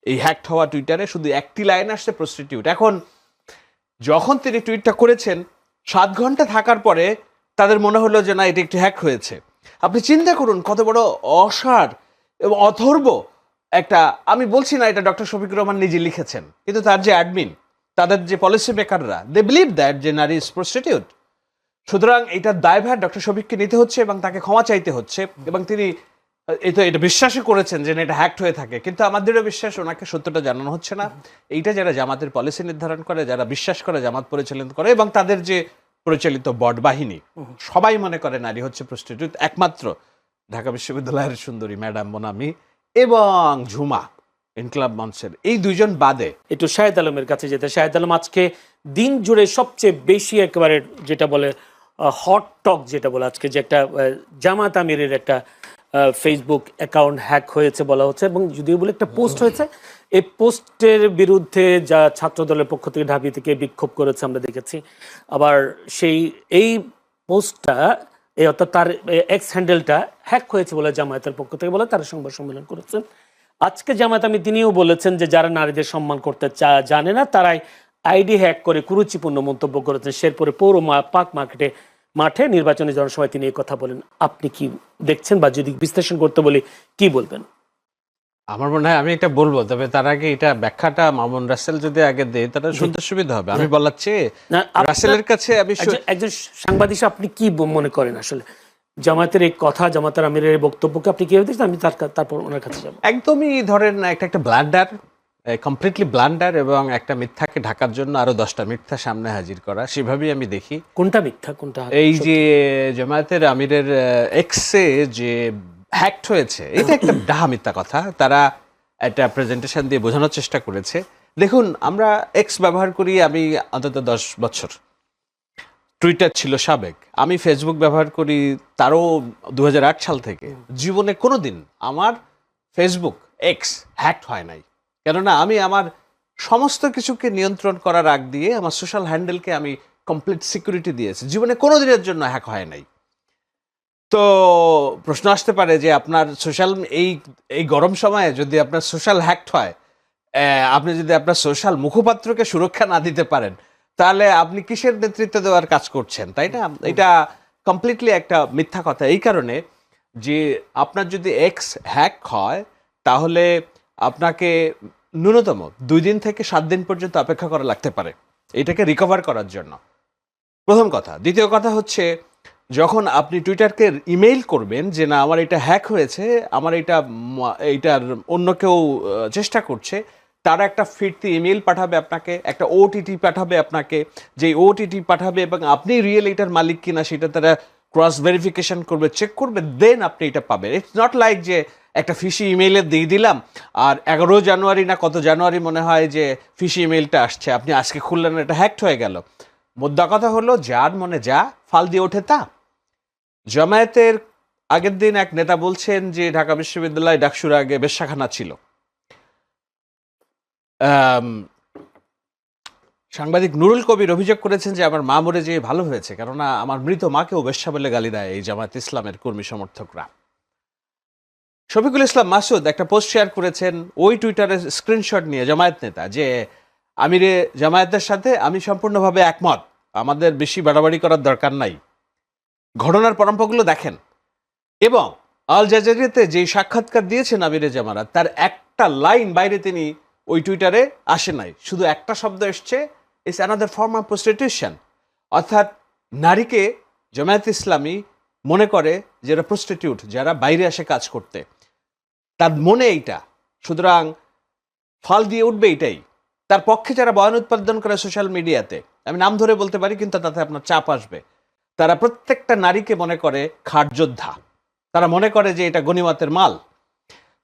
এই হ্যাকড হওয়া টুইটারে শুধু একটি লাইন আসছে প্রস্টিটিউট। এখন যখন তিনি টুইটটা করেছেন 7 ঘন্টা থাকার পরে তাদের মনে হলো যে না, এটা একটু হ্যাক হয়েছে। আপনি চিন্তা করুন কত বড় অসার এবং অথর্ব একটা। আমি বলছি না এটা ডক্টর শফিকুর রহমান নিজে লিখেছেন, কিন্তু তার যে অ্যাডমিন, তাদের যে পলিসি মেকাররা, দে বিলিভ দ্যাট যে নারী ইজ প্রস্টিটিউট। সুতরাং এটার দায়ভার ডক্টর শফিককে নিতে হচ্ছে এবং তাকে ক্ষমা চাইতে হচ্ছে। এবং তিনি এটা বিশ্বাসই করেছেন যে এটা হ্যাকড হয়ে থাকে, কিন্তু আমাদেরও বিশ্বাস ওনাকে সত্যটা জানানো হচ্ছে না। এইটা যারা জামাতের পলিসি নির্ধারণ করে, যারা বিশ্বাস করে, জামাত পরিচালিত করে এবং তাদের যে পরিচালিত বট বাহিনী, সবাই মনে করে নারী হচ্ছে প্রস্টিটিউট। একমাত্র ঢাকা বিশ্ববিদ্যালয়ের সুন্দরী ম্যাডাম মোনামি এবং ঝুমা ইনকলাব মঞ্চের এই দুইজন বাদে। একটু শাহেদ আলমের কাছে যেতে। শাহেদ আলম, আজকে দিন জুড়ে সবচেয়ে বেশি একেবারে যেটা বলে হট টক, যেটা বলে আজকে যে একটা জামাত আমিরের একটা ফেসবুক অ্যাকাউন্ট হ্যাক হয়েছে বলা হচ্ছে, এবং যদিও বলে একটা পোস্ট হয়েছে, এই পোস্টের বিরুদ্ধে যা ছাত্রদলের পক্ষ থেকে ঢাবি থেকে বিক্ষোভ করেছে আমরা দেখেছি। আবার এই পোস্টটা অর্থাৎ তার এক্স হ্যান্ডেলটা হ্যাক হয়েছে বলে জামায়াতের পক্ষ থেকে বলে তারা সংবাদ সম্মেলন করেছেন। আজকে জামায়াত আমি তিনিও বলেছেন যে যারা নারীদের সম্মান করতে জানে না তারাই আইডি হ্যাক করে কুরুচিপূর্ণ মন্তব্য করেছেন। শেরপুরে পৌর পার্ক মাঠে নির্বাচনী জনসভায় তিনি এই কথা বলেন। আপনি কি দেখছেন, বা যদি বিশ্লেষণ করতে বলি কি বলবেন? আমার মনে হয় আমি এটা বলবো, তবে তার আগে এটা ব্যাখ্যাটা মামুন রাসেল যদি আগে দেয় তাহলে শুনতে সুবিধা হবে। আমি বলার চেয়ে রাসেলের কাছে আমি একজন সাংবাদিক, আপনি কি মনে করেন আসলে জামায়াতের এই কথা, জামাতের আমিরের বক্তব্যকে আপনি কিভাবে দেখছেন? আমি তারপর ওনার কাছে যাবো। একদমই ধরেন একটা ব্লান্ডার, কমপ্লিটলি ব্লান্ডার, এবং একটা মিথ্যাকে ঢাকার জন্য আরো 10টা মিথ্যা সামনে হাজির করা, সেভাবেই আমি দেখি। কোনটা মিথ্যা কোনটা? এই যে জামায়াতের আমিরের এক্সে যে হ্যাকড হয়েছে, এটা একটা ডাহা মিথ্যা কথা। তারা একটা প্রেজেন্টেশন দিয়ে বোঝানোর চেষ্টা করেছে। দেখুন, আমরা এক্স ব্যবহার করি আমি অন্তত 10 বছর। টুইটার ছিল সাবেক। আমি ফেসবুক ব্যবহার করি তারও 2008 সাল থেকে। জীবনে কোনোদিন আমার ফেসবুক এক্স হ্যাকড হয় নাই, কেননা আমি আমার সমস্ত কিছুকে নিয়ন্ত্রণ করার আগ দিয়ে আমার সোশ্যাল হ্যান্ডেলকে আমি কমপ্লিট সিকিউরিটি দিয়েছি। জীবনে কোনো দিনের জন্য হ্যাক হয় নাই। তো প্রশ্ন আসতে পারে যে আপনার সোশ্যাল এই গরম সময়ে যদি আপনার সোশ্যাল হ্যাকড হয়, আপনি যদি আপনার সোশ্যাল মুখপাত্রকে সুরক্ষা না দিতে পারেন, তাহলে আপনি কিসের নেতৃত্ব দেওয়ার কাজ করছেন, তাই না? এটা কমপ্লিটলি একটা মিথ্যা কথা। এই কারণে যে আপনার যদি এক্স হ্যাক হয় তাহলে আপনাকে ন্যূনতম 2 দিন থেকে 7 দিন পর্যন্ত অপেক্ষা করা লাগতে পারে এটাকে রিকভার করার জন্য, প্রথম কথা। দ্বিতীয় কথা হচ্ছে, যখন আপনি টুইটারকে ইমেইল করবেন যে না আমার এটা হ্যাক হয়েছে, আমার এইটার অন্য কেউ চেষ্টা করছে, তারা একটা ফিরতি ইমেইল পাঠাবে আপনাকে, একটা ওটিটি পাঠাবে আপনাকে, যে ওটিটি পাঠাবে এবং আপনি রিয়েল এটার মালিক কিনা সেটা তারা ক্রস ভেরিফিকেশন করবে, চেক করবে, দেন আপনি এটা পাবেন। ইটস নট লাইক যে একটা ফিশি ইমেইলে দিয়ে দিলাম আর 11 জানুয়ারি না কত জানুয়ারি মনে হয় যে ফিশি ইমেইলটা আসছে, আপনি আজকে খুললেন, এটা হ্যাকড হয়ে গেল। মোদ্দা কথা হলো, যার মনে যা ফাল দিয়ে ওঠে তা। জামায়াতের আগের দিন এক নেতা বলছেন যে ঢাকা বিশ্ববিদ্যালয় ডাকসুর আগে বেশ্যাখানা ছিল। সাংবাদিক নুরুল কবির অভিযোগ করেছেন যে আমার মা মরে যেয়ে ভালো হয়েছে, কেননা আমার মৃত মাকেও বেশ্যা বলে গালি দেয় এই জামায়াত ইসলামের কর্মী সমর্থকরা। শফিকুল ইসলাম মাসুদ একটা পোস্ট শেয়ার করেছেন ওই টুইটারের স্ক্রিনশট নিয়ে, জামায়াত নেতা, যে আমিরে জামায়াতের সাথে আমি সম্পূর্ণভাবে একমত, আমাদের বেশি বাড়াবাড়ি করার দরকার নাই, ঘটনার পরম্পরাগুলো দেখেন। এবং আল জাজিরাতে যে সাক্ষাৎকার দিয়েছেন আমিরে জামায়াত, তার একটা লাইন বাইরে তিনি ওই টুইটারে আসে নাই, শুধু একটা শব্দ এসছে, it's another form of prostitution. অর্থাৎ নারীকে জামায়াত ইসলামী মনে করে যারা প্রস্টিটিউট, যারা বাইরে আসে কাজ করতে, তার মনে এইটা, সুতরাং ফল দিয়ে উঠবে এটাই। তার পক্ষে যারা বয়ান উৎপাদন করে সোশ্যাল মিডিয়াতে, আমি নাম ধরে বলতে পারি কিন্তু তাতে আপনার চাপ আসবে, তারা প্রত্যেকটা নারীকে মনে করে খাট যোদ্ধা, তারা মনে করে যে এটা গনিমতের মাল।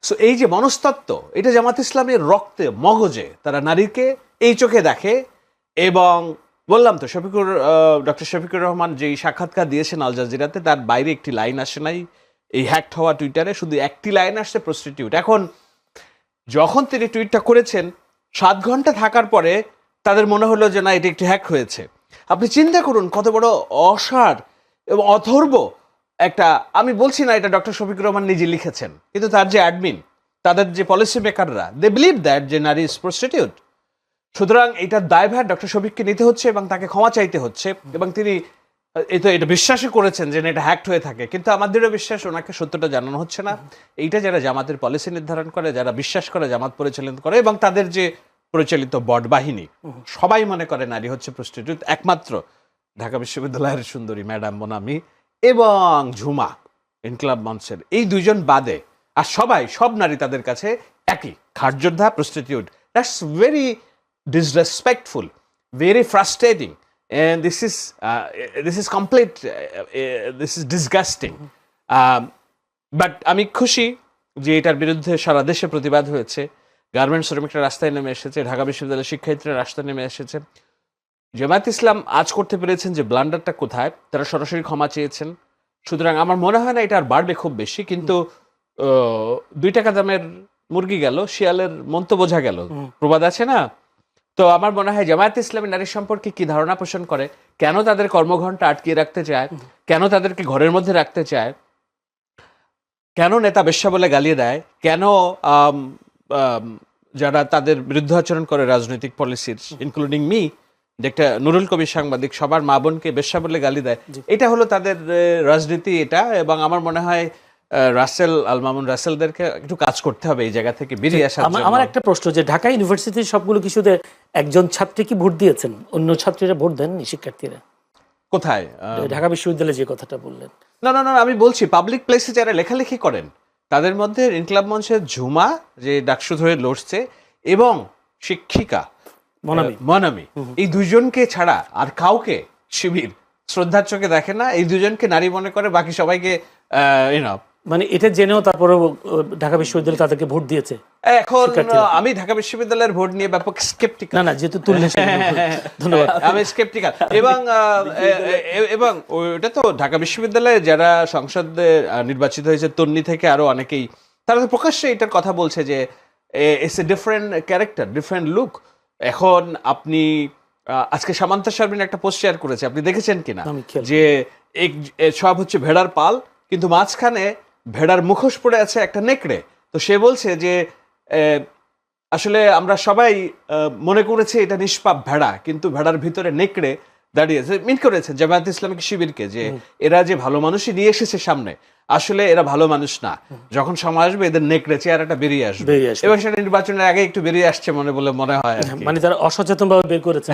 সো এই যে মনস্তত্ত্ব, এটা জামাত ইসলামের রক্তে মগজে, তারা নারীকে এই চোখে দেখে। এবং বললাম তো, ডক্টর শফিকুর রহমান যেই সাক্ষাৎকার দিয়েছেন আল জাজিরাতে, তার বাইরে একটি লাইন আসে নাই এই হ্যাকড হওয়া টুইটারে, শুধু একটি লাইন আসছে প্রস্টিটিউট। এখন যখন তিনি টুইটটা করেছেন 7 ঘন্টা থাকার পরে তাদের মনে হলো যে না, এটা একটি হ্যাক হয়েছে। আপনি চিন্তা করুন কত বড় অসার এবং অথর্ব একটা। আমি বলছি না এটা ডক্টর শফিকুর রহমান নিজে লিখেছেন, কিন্তু তার যে অ্যাডমিন, তাদের যে পলিসি মেকাররা দে বিলিভ দ্যাট যে নারী ইজ প্রস্টিটিউট। সুতরাং এটার দায়ভার ডক্টর শফিককে নিতে হচ্ছে এবং তাকে ক্ষমা চাইতে হচ্ছে, এবং তিনি এটা বিশ্বাসই করেছেন যে এটা হ্যাক্ট হয়ে থাকে, কিন্তু আমাদেরও বিশ্বাস ওনাকে সত্যটা জানানো হচ্ছে না। এইটা যারা জামাতের পলিসি নির্ধারণ করে, যারা বিশ্বাস করে, জামাত পরিচালিত করে এবং তাদের যে পরিচালিত বট বাহিনী, সবাই মনে করে নারী হচ্ছে প্রস্টিটিউট। একমাত্র ঢাকা বিশ্ববিদ্যালয়ের সুন্দরী ম্যাডাম মোনামি এবং ঝুমা ইনকলাব মঞ্চের এই দুইজন বাদে আর সব নারী তাদের কাছে একই, খাটযোদ্ধা, prostitute. That's very disrespectful, very frustrating, and this is complete, this is disgusting. But আমি খুশি যে এটার বিরুদ্ধে সারা দেশে প্রতিবাদ হয়েছে, গার্মেন্টস শ্রমিকরা রাস্তায় নেমে এসেছে, ঢাকা বিশ্ববিদ্যালয়ের শিক্ষার্থীরা রাস্তায় নেমে এসেছে। জামায়াত ইসলাম আজ করতে পেরেছেন যে ব্লান্ডারটা কোথায়, তারা সরাসরি ক্ষমা চেয়েছেন। সুতরাং আমার মনে হয় না এটা আর বাড়বে খুব বেশি, কিন্তু 2 টাকা দামের মুরগি গেল, শিয়ালের মন্ত বোঝা গেল, প্রবাদ আছে না? তো আমার মনে হয় জামায়াত ইসলামী নারী সম্পর্কে কি ধারণা পোষণ করে, কেন তাদের কর্মঘণ্টা আটকিয়ে রাখতে চায়, কেন তাদেরকে ঘরের মধ্যে রাখতে চায়, কেন নেতা বেশ্যা বলে গালিয়ে দেয়, কেন যারা তাদের বিরুদ্ধে আচরণ করে রাজনৈতিক পলিসির, ইনক্লুডিং মি, যে একটা নুরুল কবির সাংবাদিক সবার মা বোনকে বেশ্যা বলে গালি দেয়, এটা হলো তাদের রাজনীতি এটা। এবং আমার মনে হয় রাসেল, আল মামুন রাসেলদেরকে একটু কাজ করতে হবে এই জায়গা থেকে বেরিয়ে আসার জন্য। আমার একটা প্রশ্ন, যে ঢাকা ইউনিভার্সিটির সবগুলো কিছুতে একজন ছাত্রী কি ভোট দিয়েছেন, অন্য ছাত্রীরা ভোট দেননি, শিক্ষার্থীরা? কোথায়? ঢাকা বিশ্ববিদ্যালয়ে যে কথাটা বললেন। না, আমি বলছি পাবলিক প্লেসে যারা লেখালেখি করেন তাদের মধ্যে ইনকলাব মঞ্চের ঝুমা, যে ডাকসু ধরে লড়ছে, এবং শিক্ষিকা মনামি, এই দুইজনকে ছাড়া আর কাউকে শিবির শ্রদ্ধার চোখে দেখে না। এই দুজনকে নারী মনে করে, বাকি সবাইকে মানে এটা জেনেও তারপরে ঢাকা বিশ্ববিদ্যালয় তাদেরকে ভোট দিয়েছে। এখন আমি ঢাকা বিশ্ববিদ্যালয়ের ভোট নিয়ে ব্যাপক স্কেপটিক্যাল। না যেহেতু তুললে ধন্যবাদ, আমি স্কেপটিক্যাল। এবং ওটা তো ঢাকা বিশ্ববিদ্যালয়ে যারা সংসদে নির্বাচিত হয়েছে তন্নি থেকে আরো অনেকেই, তারা তো প্রকাশ্যে এটার কথা বলছে যে it's a different character, different look. এখন আপনি আজকে সামান্তা শারমিন একটা পোস্ট শেয়ার করেছে, আপনি দেখেছেন কিনা, যে সব হচ্ছে ভেড়ার পাল, কিন্তু মাঝখানে ভেড়ার মুখোশ পড়ে আছে একটা নেকড়ে। তো সে বলছে যে আসলে আমরা সবাই মনে করেছি এটা নিষ্পাপ ভেড়া, কিন্তু ভেড়ার ভিতরে নেকড়ে দাঁড়িয়েছে। মিন করেছে জামায়াত ইসলামিক শিবিরকে যে এরা যে ভালো মানুষই নিয়ে এসেছে সামনে, আসলে এরা ভালো মানুষ না, যখন সময় আসবে এদের নেকড়ে চেহারাটা বেরিয়ে আসবে। এবং সেটা নির্বাচনের আগে একটু বেরিয়ে আসছে মনে হয়, মানে তারা অসচেতন ভাবে বের করেছে।